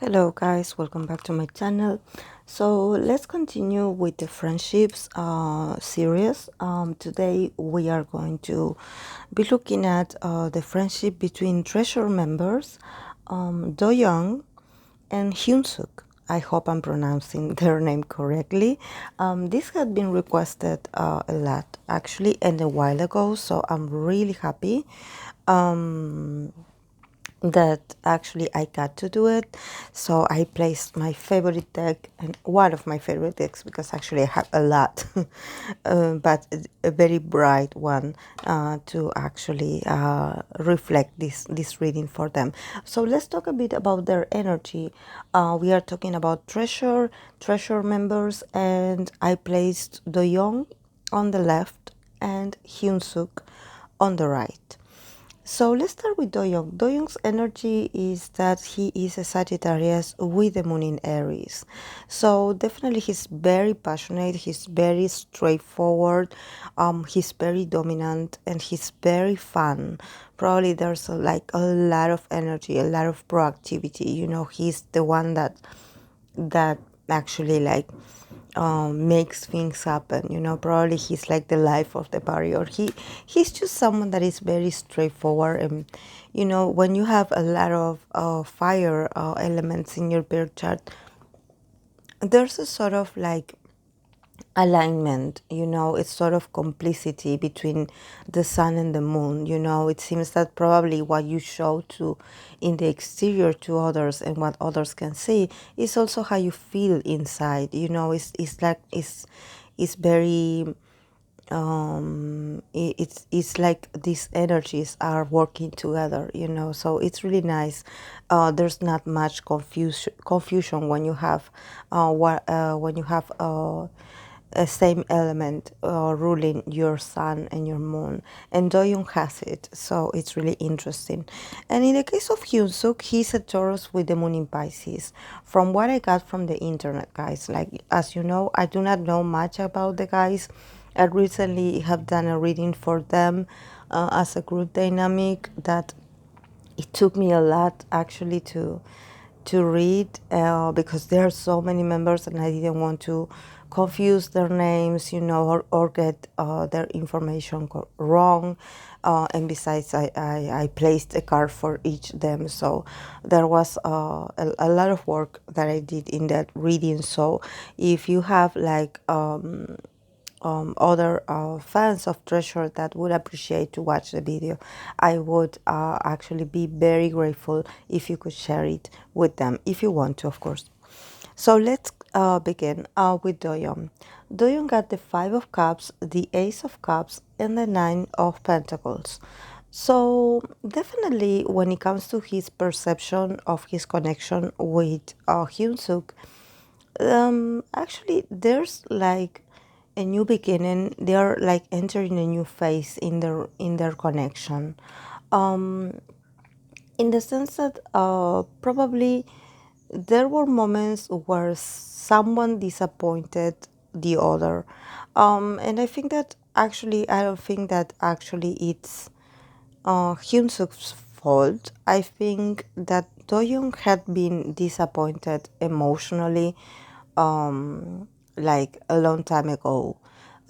Hello guys, welcome back to my channel. So let's continue with the friendships series. Today we are going to be looking at the friendship between treasure members Doyoung and Hyunsuk. I hope I'm pronouncing their name correctly. This had been requested a lot actually and a while ago, so I'm really happy that actually I got to do it. So I placed my favorite deck, and one of my favorite decks, because actually I have a lot, but a very bright one to actually reflect this reading for them. So let's talk a bit about their energy. We are talking about treasure members, and I placed Doyoung on the left and Hyunsuk on the right. So let's start with Doyoung. Doyoung's energy is that he is a Sagittarius with the moon in Aries. So definitely he's very passionate, he's very straightforward, he's very dominant, and he's very fun. Probably there's like a lot of energy, a lot of proactivity. You know, he's the one that actually like makes things happen. You know, probably he's like the life of the party, or he's just someone that is very straightforward. And you know, when you have a lot of fire elements in your birth chart, there's a sort of like alignment, you know, it's sort of complicity between the sun and the moon. You know, it seems that probably what you show to in the exterior to others and what others can see is also how you feel inside. You know, it's like it's very it's like these energies are working together, you know, so it's really nice. There's not much confusion when you have when you have a same element ruling your sun and your moon, and Doyoung has it, so it's really interesting. And in the case of Hyunsuk, he's a Taurus with the moon in Pisces. From what I got from the internet, guys, like, as you know, I do not know much about the guys. I recently have done a reading for them as a group dynamic that it took me a lot actually to read because there are so many members and I didn't want to confuse their names, you know, or get their information wrong. And besides, I placed a card for each them. So there was a lot of work that I did in that reading. So if you have like other fans of Treasure that would appreciate to watch the video, I would actually be very grateful if you could share it with them, if you want to, of course. So let's begin with Doyoung. Doyoung got the Five of Cups, the Ace of Cups, and the Nine of Pentacles. So definitely when it comes to his perception of his connection with Hyunsuk, actually there's like a new beginning. They are like entering a new phase in their connection, in the sense that probably there were moments where someone disappointed the other, and I think that actually I don't think that actually it's Hyunsuk's fault. I think that Doyoung had been disappointed emotionally, like a long time ago.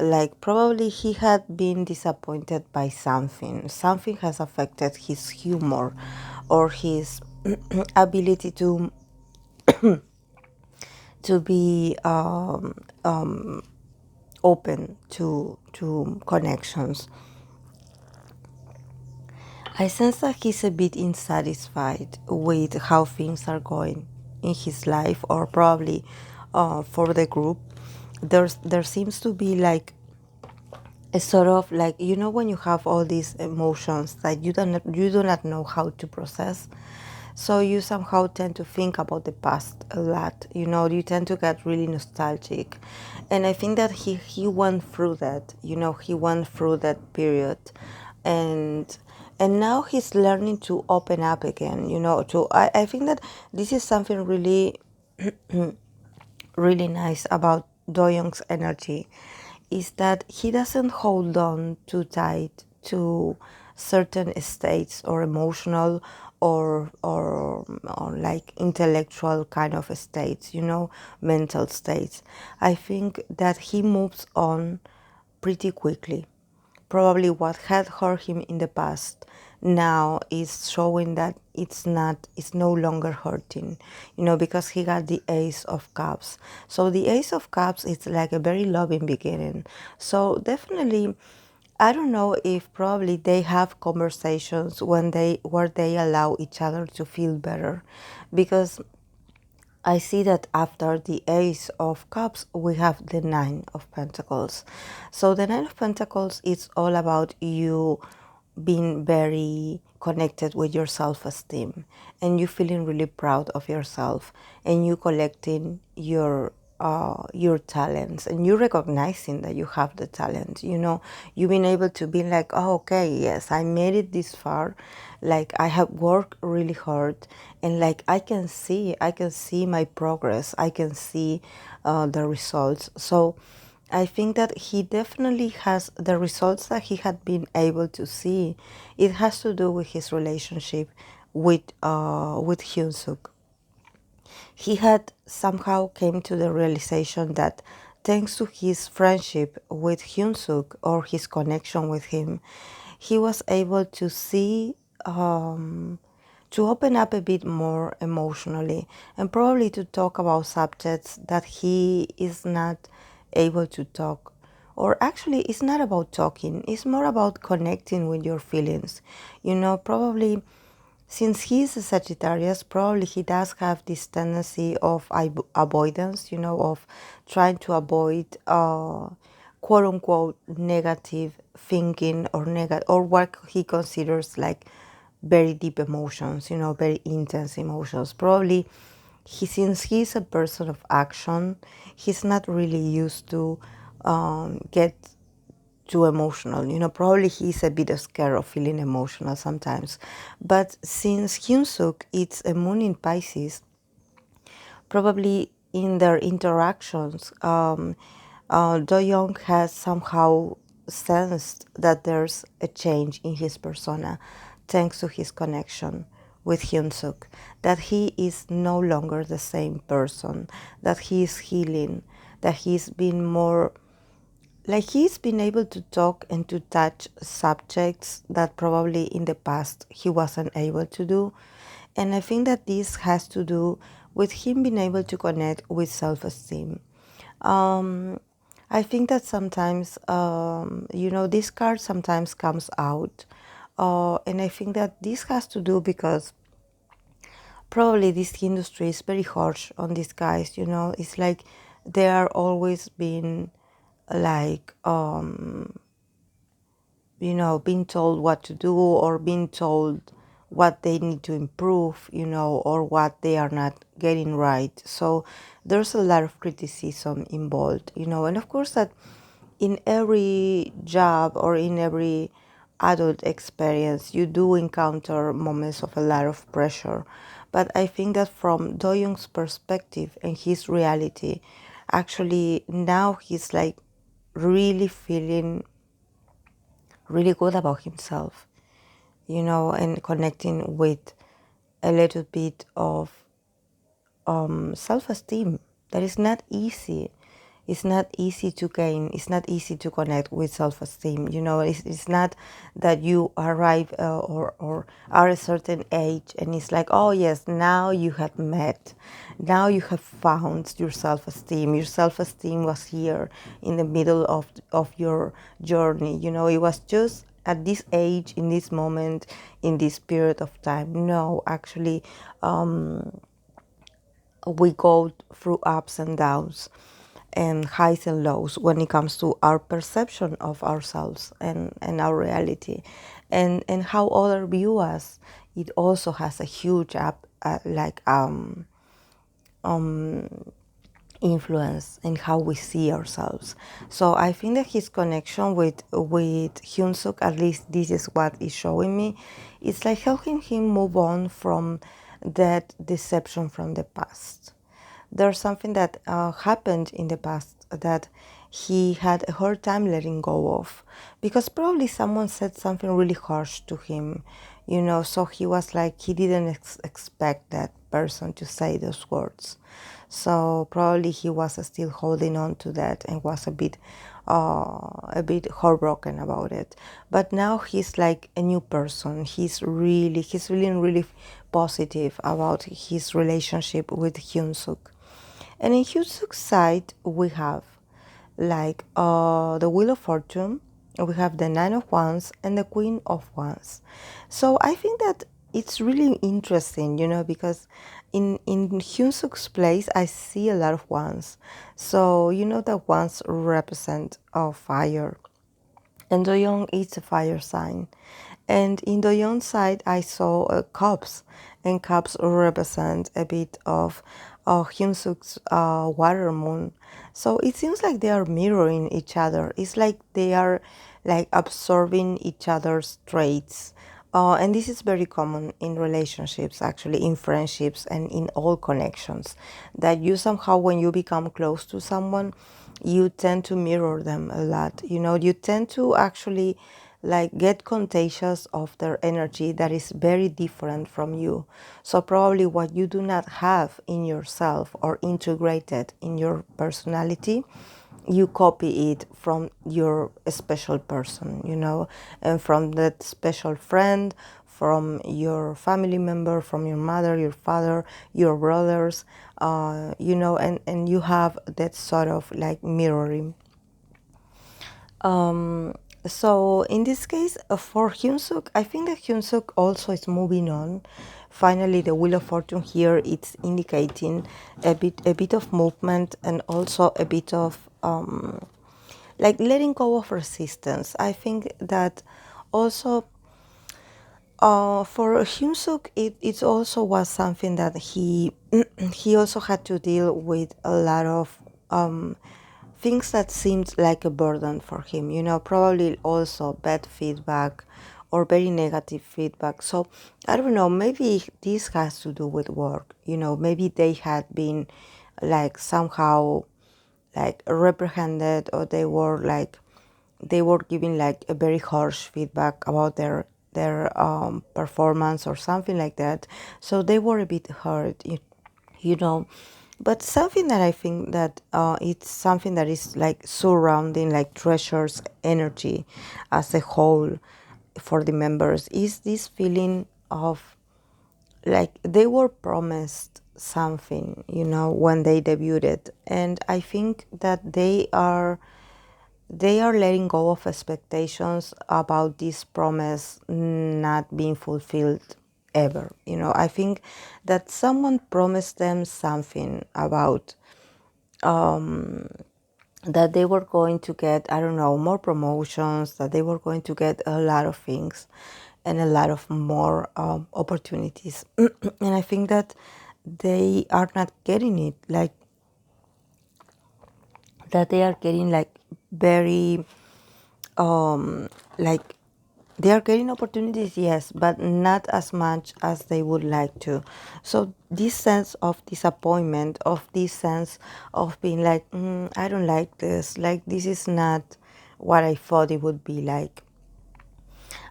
Like probably he had been disappointed by something. Something has affected his humor or his ability to be open to connections. I sense that he's a bit insatisfied with how things are going in his life, or probably for the group. There seems to be like a sort of like, you know, when you have all these emotions that you do not know how to process. So you somehow tend to think about the past a lot. You know, you tend to get really nostalgic, and I think that he went through that. You know, he went through that period, and now he's learning to open up again. You know, to I think that this is something really really nice about Doyoung's energy, is that he doesn't hold on too tight to certain states or emotional or like intellectual kind of states, mental states. I think that he moves on pretty quickly. Probably what had hurt him in the past now is showing that it's no longer hurting, because he got the Ace of Cups. So the Ace of Cups is like a very loving beginning. So definitely, I don't know if probably they have conversations where they allow each other to feel better, because I see that after the Ace of Cups, we have the Nine of Pentacles. So the Nine of Pentacles is all about you being very connected with your self-esteem, and you feeling really proud of yourself, and you collecting your talents, and you recognizing that you have the talent. You've been able to be like, oh, okay, yes, I made it this far, like I have worked really hard, and like I can see my progress, I can see the results. So I think that he definitely has the results that he had been able to see. It has to do with his relationship with Hyunsuk. He had somehow came to the realization that thanks to his friendship with Hyunsuk, or his connection with him, he was able to see, to open up a bit more emotionally, and probably to talk about subjects that he is not able to talk. Or actually, it's not about talking, it's more about connecting with your feelings. Probably since he's a Sagittarius, probably he does have this tendency of avoidance, of trying to avoid quote unquote negative thinking, or what he considers like very deep emotions, very intense emotions. Probably since he's a person of action, he's not really used to get too emotional. Probably he's a bit scared of feeling emotional sometimes. But since Hyunsuk, it's a moon in Pisces, probably in their interactions, Doyoung has somehow sensed that there's a change in his persona thanks to his connection with Hyunsuk, that he is no longer the same person, that he is healing, that he's been more like he's been able to talk and to touch subjects that probably in the past he wasn't able to do. And I think that this has to do with him being able to connect with self-esteem. Um, I think that sometimes, this card sometimes comes out. And I think that this has to do because probably this industry is very harsh on these guys. It's like they are always being like being told what to do, or being told what they need to improve, or what they are not getting right. So there's a lot of criticism involved, and of course that in every job or in every adult experience, you do encounter moments of a lot of pressure. But I think that from Doyoung's perspective and his reality, actually now he's like really feeling really good about himself, and connecting with a little bit of self-esteem. That is not easy. It's not easy to gain. It's not easy to connect with self-esteem. It's not that you arrive or are a certain age and it's like, oh yes, now you have met, now you have found your self-esteem. Your self-esteem was here in the middle of your journey. It was just at this age, in this moment, in this period of time. No, actually, we go through ups and downs and highs and lows when it comes to our perception of ourselves and our reality, and how others view us. It also has a huge influence in how we see ourselves. So I think that his connection with Hyunsuk, at least this is what is showing me, it's like helping him move on from that deception from the past. There's something that happened in the past that he had a hard time letting go of, because probably someone said something really harsh to him, so he was like, he didn't expect that person to say those words. So probably he was still holding on to that and was a bit heartbroken about it. But now he's like a new person. He's really positive about his relationship with Hyunsuk. And in Hyunsuk's side, we have like the Wheel of Fortune, we have the Nine of Wands and the Queen of Wands. So I think that it's really interesting, because in Hyunsuk's place, I see a lot of wands. So that wands represent fire, and Doyoung is a fire sign. And in Doyoung's side, I saw cups, and cups represent a bit of Hyunsuk's water moon. So it seems like they are mirroring each other. It's like they are like absorbing each other's traits. And this is very common in relationships, actually, in friendships and in all connections. That you somehow, when you become close to someone, you tend to mirror them a lot. You tend to actually like get contagious of their energy that is very different from you. So probably what you do not have in yourself or integrated in your personality, you copy it from your special person, and from that special friend, from your family member, from your mother, your father, your brothers, and you have that sort of like mirroring. So in this case, for Hyunsuk, I think that Hyunsuk also is moving on. Finally, the Wheel of Fortune here, it's indicating a bit of movement, and also a bit of like letting go of resistance. I think that also for Hyunsuk, it also was something that he he also had to deal with a lot of things that seemed like a burden for him. Probably also bad feedback or very negative feedback. So I don't know. Maybe this has to do with work. Maybe they had been like somehow like reprehended, or they were giving like a very harsh feedback about their performance or something like that. So they were a bit hurt, you know. But something that I think that it's something that is like surrounding like Treasure's energy as a whole for the members is this feeling of like they were promised something, when they debuted. And I think that they are letting go of expectations about this promise not being fulfilled ever. I think that someone promised them something about that they were going to get, I don't know, more promotions, that they were going to get a lot of things and a lot of more opportunities. And I think that they are not getting it, like that they are getting like very like they are getting opportunities, yes, but not as much as they would like to. So this sense of disappointment, of this sense of being like, I don't like this, like this is not what I thought it would be like.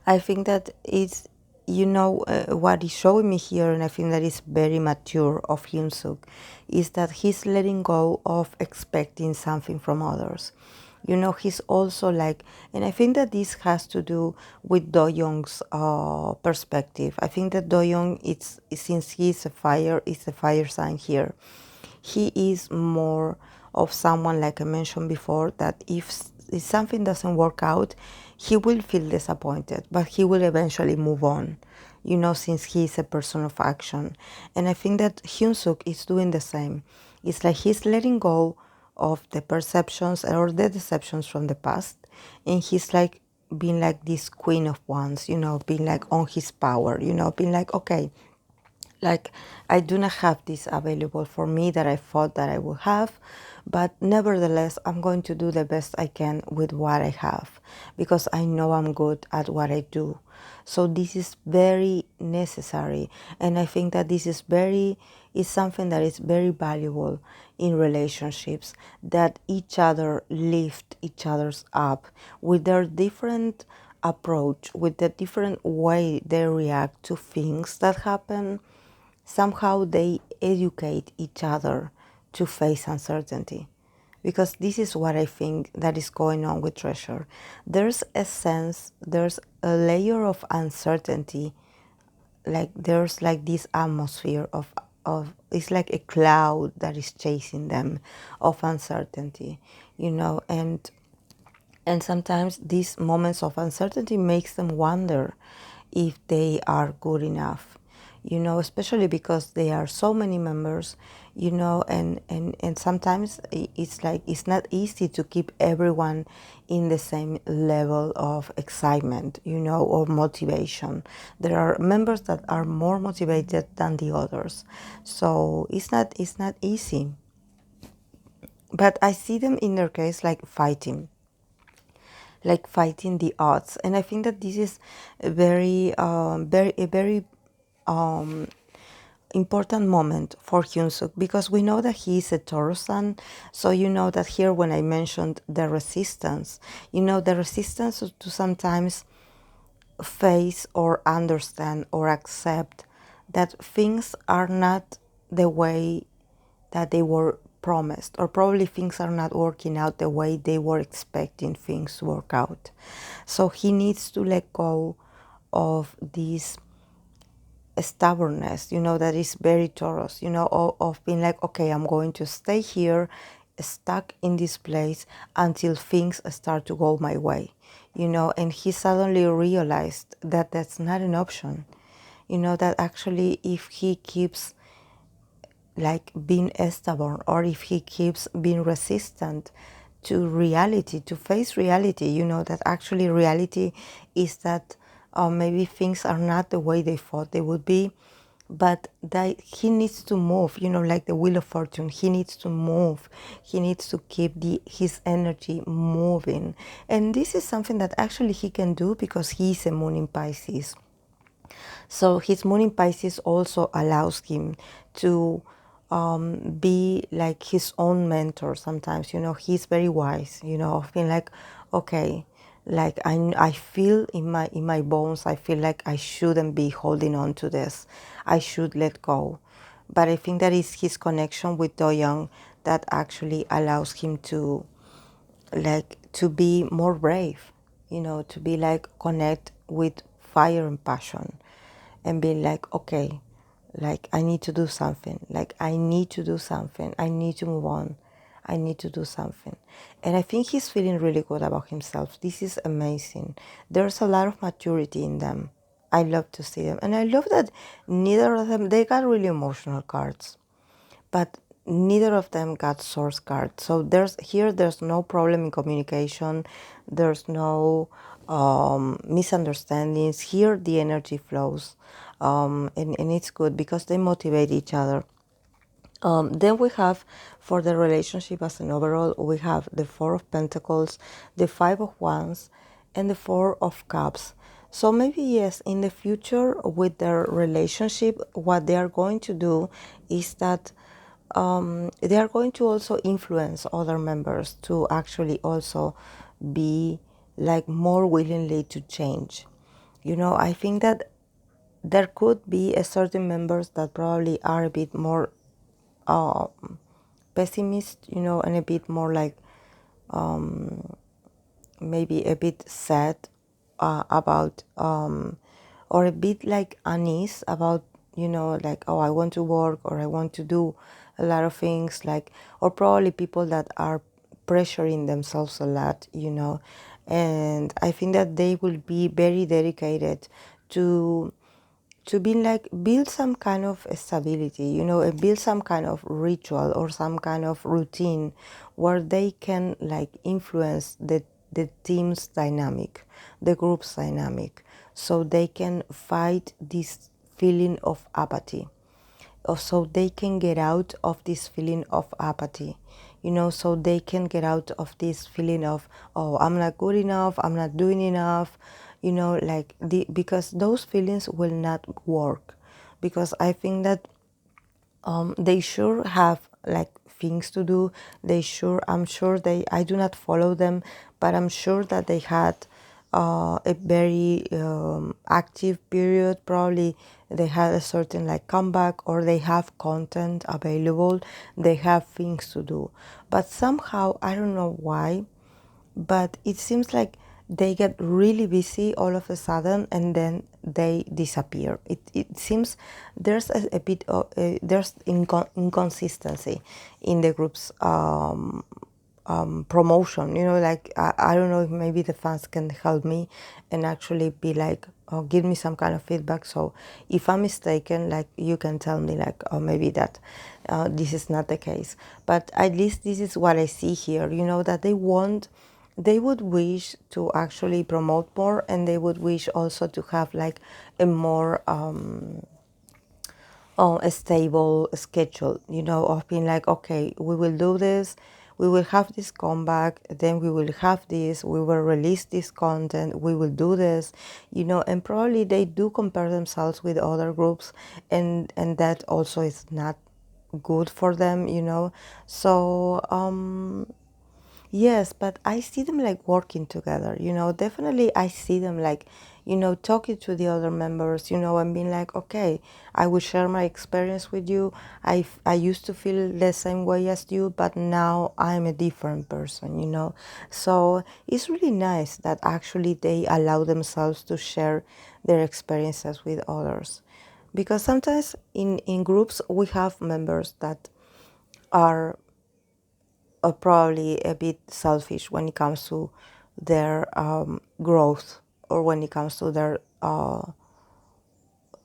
I think that it's, what is showing me here, and I think that is very mature of Hyunsuk, is that he's letting go of expecting something from others. He's also like, and I think that this has to do with Doyoung's perspective. I think that Doyoung, since is a fire sign here, he is more of someone, like I mentioned before, that if something doesn't work out, he will feel disappointed, but he will eventually move on, since he is a person of action. And I think that Hyunsuk is doing the same. It's like he's letting go of the perceptions or the deceptions from the past, and he's like being like this queen of wands, being like on his power, being like, okay, like I do not have this available for me that I thought that I would have, but nevertheless, I'm going to do the best I can with what I have, because I know I'm good at what I do. So this is very necessary, and I think that this is very is something that is very valuable in relationships, that each other lift each other's up with their different approach, with the different way they react to things that happen. Somehow they educate each other to face uncertainty, because this is what I think that is going on with Treasure. There's a sense, there's a layer of uncertainty, like there's like this atmosphere of it's like a cloud that is chasing them, of uncertainty, and sometimes these moments of uncertainty makes them wonder if they are good enough, especially because there are so many members, and sometimes it's like it's not easy to keep everyone in the same level of excitement, or motivation. There are members that are more motivated than the others. So it's not easy. But I see them in their case like fighting the odds, and I think that this is a very important moment for Hyunsuk, because we know that he is a Taurus sun. So that here, when I mentioned the resistance, the resistance to sometimes face or understand or accept that things are not the way that they were promised, or probably things are not working out the way they were expecting things to work out. So he needs to let go of this stubbornness, that is very Taurus, of being like, okay, I'm going to stay here, stuck in this place until things start to go my way, and he suddenly realized that that's not an option, that actually if he keeps like being stubborn, or if he keeps being resistant to reality, to face reality, that actually reality is that maybe things are not the way they thought they would be, but that he needs to move, like the Wheel of Fortune. He needs to move. He needs to keep his energy moving. And this is something that actually he can do because he is a moon in Pisces. So his moon in Pisces also allows him to be like his own mentor sometimes. He's very wise, of being like, okay, like I feel in my bones, I feel like I shouldn't be holding on to this. I should let go. But I think that is his connection with Doyoung that actually allows him to be more brave, to be like connect with fire and passion, and be like, okay, like I need to do something, like I need to do something, I need to move on, I need to do something. And I think he's feeling really good about himself. This is amazing. There's a lot of maturity in them. I love to see them, and I love that neither of them, they got really emotional cards, but neither of them got source cards. So there's no problem in communication. There's no misunderstandings. Here the energy flows, and it's good because they motivate each other. Then we have, for the relationship as an overall, we have the Four of Pentacles, the Five of Wands, and the Four of Cups. So maybe, yes, in the future with their relationship, what they are going to do is that they are going to also influence other members to actually also be like more willingly to change. I think that there could be a certain members that probably are a bit more pessimist, and a bit more like maybe a bit sad about, or a bit like unease about, like, oh, I want to work, or I want to do a lot of things, like, or probably people that are pressuring themselves a lot, and I think that they will be very dedicated to be like build some kind of stability, and build some kind of ritual or some kind of routine where they can like influence the team's dynamic, the group's dynamic, so they can fight this feeling of apathy, or so they can get out of this feeling of apathy, so they can get out of this feeling of, oh, I'm not good enough, I'm not doing enough, because those feelings will not work. Because I think that They sure have like things to do. I'm sure I do not follow them, but I'm sure that they had a very active period. Probably they had a certain like comeback, or they have content available. They have things to do, but somehow I don't know why, but it seems like they get really busy all of a sudden and then they disappear. It seems there's a bit of there's inconsistency in the group's promotion. Like I don't know if maybe the fans can help me and actually be like, oh, give me some kind of feedback. So if I'm mistaken, like you can tell me like, oh, maybe that this is not the case. But at least this is what I see here. That they would wish to actually promote more, and they would wish also to have like a more a stable schedule, of being like, okay, we will do this, we will have this comeback, then we will have this, we will release this content, we will do this, and probably they do compare themselves with other groups, and that also is not good for them, So yes, but I see them like working together, definitely I see them like, talking to the other members, and being like, okay, I will share my experience with you. I used to feel the same way as you, but now I'm a different person, So it's really nice that actually they allow themselves to share their experiences with others. Because sometimes in groups we have members that are probably a bit selfish when it comes to their growth, or when it comes to their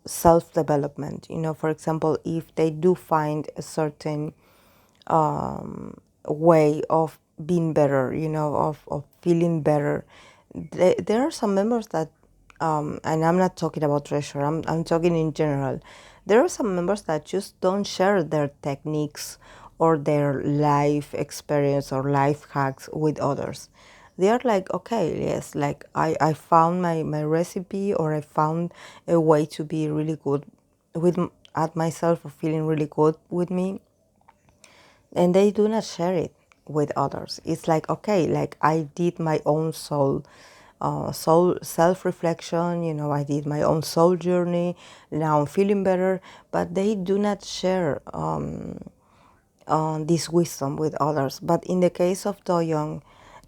self-development. For example, if they do find a certain way of being better, of feeling better. There are some members that, and I'm not talking about Treasure, I'm talking in general. There are some members that just don't share their techniques or their life experience or life hacks with others. They are like, okay, yes, like I found my recipe, or I found a way to be really good with at myself, or feeling really good with me, and they do not share it with others. It's like, okay, like I did my own soul self-reflection, I did my own soul journey, now I'm feeling better, but they do not share this wisdom with others. But in the case of Doyoung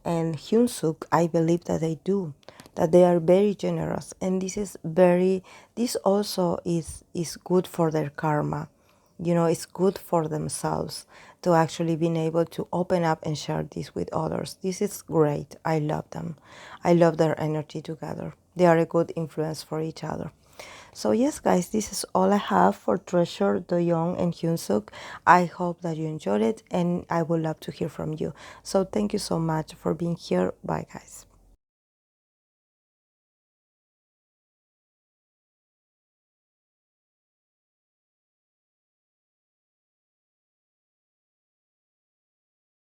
and Hyunsuk, I believe that they do, that they are very generous, and this also is good for their karma. It's good for themselves to actually being able to open up and share this with others. This is great. I love them. I love their energy together. They are a good influence for each other. So yes, guys, this is all I have for Treasure, Doyoung, and Hyunsuk. I hope that you enjoyed it, and I would love to hear from you. So thank you so much for being here. Bye, guys.